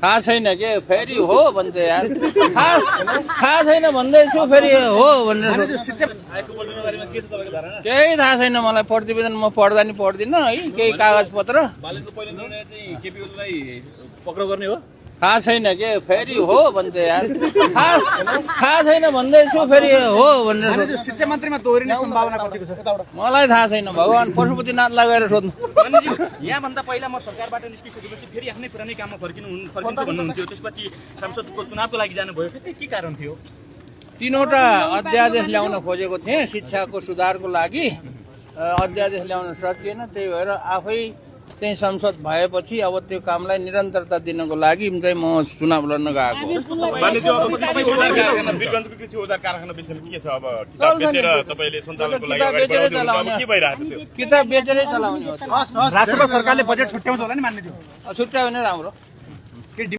थाहा छैन के फेरि हो भन्छ यार थाहा छैन भन्दैछु फेरि हो भनेर केही थाहा छैन मलाई प्रतिवेदन म पढ्दा नि पढ्दिनँ है केही कागज पत्र पक्राउ गर्ने हो थाहा छैन के फेरि हो भन्छ यार थाहा छैन भन्दैछु फेरि हो भनेर शिक्षा मन्त्रीमा दोहोरिने सम्भावना कतिको छ मलाई थाहा छैन भगवान् पशुपतिनाथलाई गएर सोध्नु यहाँभन्दा पहिला म सरकारबाट निस्किसकेपछि फेरि आफ्नै पुरानै काममा फर्किन्छु भन्नुहुन्थ्यो त्यसपछि सांसदको चुनावको लागि जानुभयो के कारण थियो 3वटा अध्यादेश ल्याउन खोजेको थिएँ शिक्षाको सुधारको लागि अध्यादेश ल्याउन सकिएन त्यही भएर आफै चाहिँ संसद भएपछि अब त्यो कामलाई निरन्तरता दिनको लागि चाहिँ म चुनाव लड्न गएको किताब बेचेरै चलाउने हो राष्ट्रपति सरकारले बजेट छुट्याउँछ होला नि मान्ने थियो छुट्यायो भने राम्रो